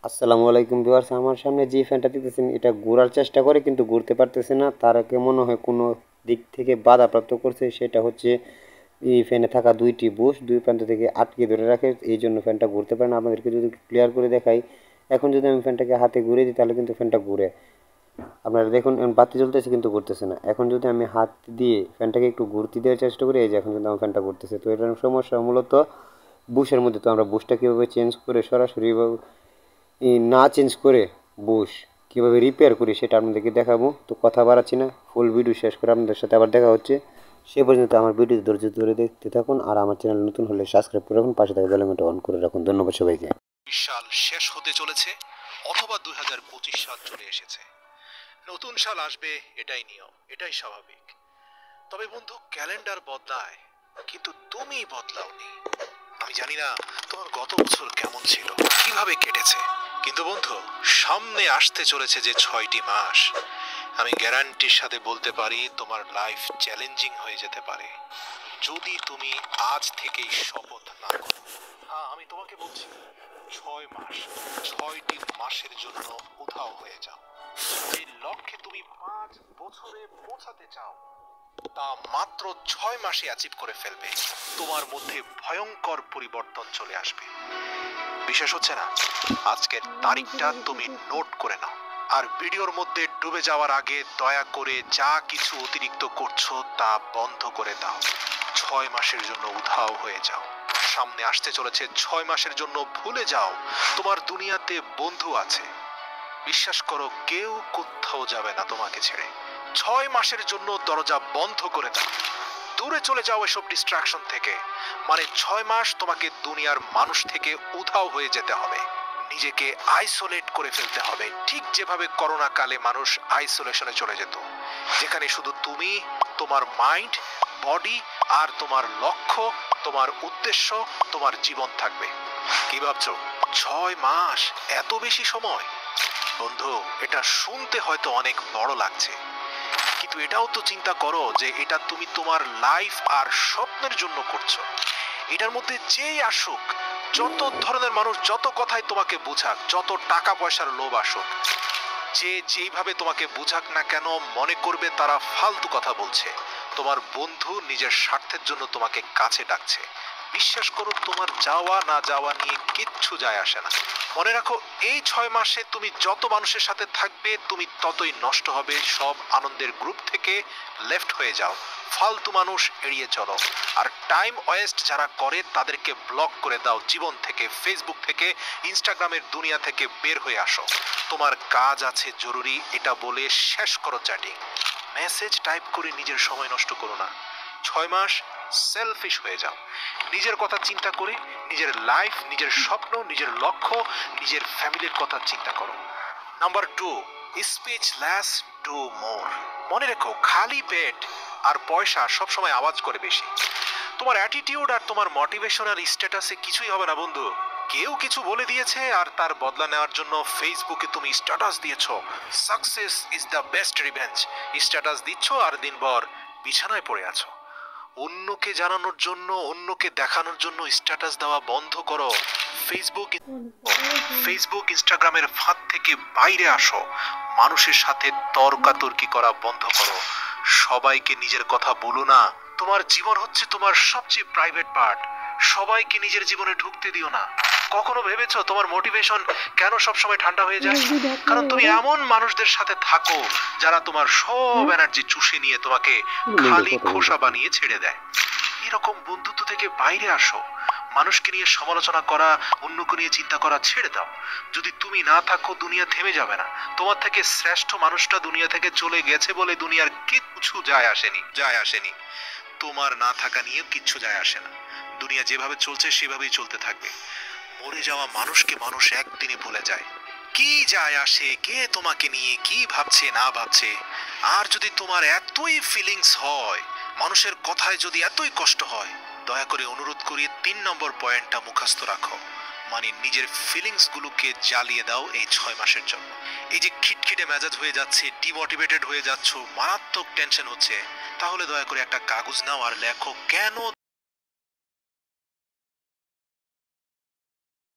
আসসালামু আলাইকুম ভিউয়ার্স, আমার সামনে যে ফ্যানটা দেখতেছেন এটা ঘোরার চেষ্টা করে কিন্তু ঘুরতে পারতেছে না। তারকে মনে হয় কোনো দিক থেকে বাধাপ্রাপ্ত করছে, সেটা হচ্ছে এই ফ্যানে থাকা দুইটি বুশ দুই প্রান্ত থেকে আটকে ধরে রাখে, এই জন্য ফ্যানটা ঘুরতে পারে না। আপনাদেরকে যদি ক্লিয়ার করে দেখাই, এখন যদি আমি ফ্যানটাকে হাতে ঘুরে দিই তাহলে কিন্তু ফ্যানটা ঘুরে। আপনারা দেখুন বাতি জ্বলতেছে কিন্তু ঘুরতেছে না। এখন যদি আমি হাত দিয়ে ফ্যানটাকে একটু ঘুরতে দেওয়ার চেষ্টা করি, এই যে এখন কিন্তু আমার ফ্যানটা ঘুরতেছে। তো এটার সমস্যা মূলত বুশের মধ্যে। তো আমরা বুশটা কীভাবে চেঞ্জ করে সরাসরি না চেঞ্জ করে বুশ কীভাবে রিপেয়ার করি সেটা আপনাদেরকে দেখাবো। তো কথা বাড়াচ্ছি না, ফুল ভিডিও শেষ করে আপনাদের সাথে আবার দেখা হচ্ছে। সে পর্যন্ত আমার ভিডিও ধৈর্য ধরে দেখতে থাকুন, আর আমার চ্যানেল নতুন হলে সাবস্ক্রাইব করে রাখুন, পাশে থাকা বেল আইকনটা অন করে রাখুন। ধন্যবাদ সবাইকে। সাল শেষ হতে চলেছে অথবা 2025 সাল চলে এসেছে। নতুন সাল আসবে, এটাই নিয়ম, এটাই স্বাভাবিক। তবে বন্ধু, ক্যালেন্ডার বদলায় কিন্তু তুমি বদলাওনি। আমি জানি না তোমার গত বছর কেমন ছিল, কিভাবে কেটেছে, কিন্তু বন্ধু সামনে আসতে চলেছে যে 6টি মাস, আমি গ্যারান্টির সাথে বলতে পারি তোমার লাইফ চ্যালেঞ্জিং হয়ে যেতে পারে যদি তুমি আজ থেকেই শপথ না করো। হ্যাঁ, আমি তোমাকে বলছি 6 মাস, 6টি মাসের জন্য উধাও হয়ে যাও। যে লক্ষ্যে তুমি 5 বছরে পৌঁছাতে চাও তা মাত্র 6 মাসে অ্যাচিভ করে ফেলবে। তোমার মধ্যে ভয়ঙ্কর পরিবর্তন চলে আসবে। বিশেষ হচ্ছে না? আজকের তারিখটা তুমি নোট করে নাও, আর ভিডিওর মধ্যে ডুবে যাওয়ার আগে দয়া করে যা কিছু অতিরিক্ত করছো তা বন্ধ করে দাও। 6 মাসের জন্য উধাও হয়ে যাও। সামনে আসতে চলেছে 6 মাসের জন্য ভুলে যাও তোমার দুনিয়াতে বন্ধু আছে। বিশ্বাস করো, কেউ কোথাও যাবে না তোমাকে ছেড়ে। 6 মাসের জন্য দরজা বন্ধ করে দাও, দূরে চলে যাও এসব ডিস্ট্রাকশন থেকে। মানে 6 মাস তোমাকে দুনিয়ার মানুষ থেকে উধাও হয়ে যেতে হবে, নিজেকে আইসোলেট করে ফেলতে হবে, ঠিক যেভাবে করোনা কালে মানুষ আইসোলেশনে চলে যেত, যেখানে শুধু তুমি, তোমার মাইন্ড, বডি আর তোমার লক্ষ্য, তোমার উদ্দেশ্য, তোমার জীবন থাকবে। কি ভাবছো? 6 মাস এত বেশি সময়? বন্ধু, এটা শুনতে হয়তো অনেক বড় লাগছে, কিন্তু এটাও তো চিন্তা করো যে এটা তুমি তোমার লাইফ আর স্বপ্নের জন্য করছো। এটার মধ্যে যেই আসুক, যত ধরনের মানুষ যত কথাই তোমাকে বুঝাক, যত টাকা পয়সার লোভ আসুক, যে যেইভাবে তোমাকে বুঝাক না কেন, মনে করবে তারা ফালতু কথা বলছে। তোমার বন্ধু নিজের স্বার্থের জন্য তোমাকে কাছে ডাকছে। বিশ্বাস করো, তোমার যাওয়া না যাওয়া নিয়ে কিচ্ছু যায় আসে না। মনে রাখো, এই 6 মাসে তুমি যত মানুষের সাথে থাকবে তুমি ততই নষ্ট হবে। সব আনন্দের গ্রুপ থেকে লেফট হয়ে যাও, ফালতু মানুষ এড়িয়ে চলো, আর টাইম ওয়েস্ট যারা করে তাদেরকে ব্লক করে দাও জীবন থেকে, ফেসবুক থেকে, ইনস্টাগ্রামের দুনিয়া থেকে বের হয়ে আসো। তোমার কাজ আছে জরুরি এটা বলে শেষ করো চ্যাটিং, মেসেজ টাইপ করে নিজের সময় নষ্ট করো না। 6 মাস সেলফিশ হয়ে যাও, নিজের কথা চিন্তা করে নিজের লাইফ, নিজের স্বপ্ন, নিজের লক্ষ্য, নিজের ফ্যামিলির কথা চিন্তা করো। Number 2, speech less, do more. মনে রেখো, খালি পেট আর পয়সা সবসময় আওয়াজ করে বেশি। তোমার অ্যাটিটিউড আর তোমার মোটিভেশনাল স্ট্যাটাসে কিছুই হবে না বন্ধু। কেউ কিছু বলে দিয়েছে আর তার বদলা নেওয়ার জন্য ফেসবুকে তুমি স্ট্যাটাস দিয়েছো, success is the best revenge. Status দিচ্ছ আর দিনভর বিছানায় পড়ে আছো। অন্যকে জানানোর জন্য, অন্যকে দেখানোর জন্য স্ট্যাটাস দেওয়া বন্ধ করো। ফেসবুক ইনস্টাগ্রামের ফাঁদ থেকে বাইরে আসো। মানুষের সাথে তর্কাতর্কি করা বন্ধ করো। সবাইকে নিজের কথা বলো না। তোমার জীবন হচ্ছে তোমার সবচেয়ে প্রাইভেট পার্ট। সবাইকে নিজের জীবনে ঢুকতে দিও না। কখনো ভেবেছো তোমার মোটিভেশন কেন সবসময় ঠান্ডা হয়ে যায়? কারণ তুমি এমন মানুষদের সাথে থাকো যারা তোমার সব এনার্জি চুষে নিয়ে তোমাকে খালি খোসা বানিয়ে ছেড়ে দেয়। এরকম বন্ধুত্ব থেকে বাইরে আসো। মানুষকে নিয়ে সমালোচনা করা, অন্যকে নিয়ে চিন্তা করা ছেড়ে দাও। যদি তুমি না থাকো দুনিয়া থেমে যাবে না। তোমার থেকে শ্রেষ্ঠ মানুষটা দুনিয়া থেকে চলে গেছে বলে দুনিয়ার কিচ্ছু যায় আসেনি। তোমার না থাকা নিয়ে কিচ্ছু যায় আসে না। দুনিয়া যেভাবে চলছে সেভাবেই চলতে থাকবে। মরে যাওয়া মানুষকে মানুষ একদিনই ভুলে যায়। কি যায় আসে কে তোমাকে নিয়ে কি ভাবছে না ভাবছে? আর যদি তোমার এতই ফিলিংস হয়, মানুষের কথায় যদি এতই কষ্ট হয়, দয়া করে অনুরোধ করি 3 নম্বর পয়েন্টটা মুখস্থ রাখো। মানে নিজের ফিলিংস গুলোকে জ্বালিয়ে দাও এই 6 মাসের জন্য। এই যে খিটখিটে মেজাজ হয়ে যাচ্ছে, ডিমোটিভেটেড হয়ে যাচ্ছ, মারাত্মক টেনশন হচ্ছে, তাহলে দয়া করে একটা কাগজ নাও আর লেখো কেন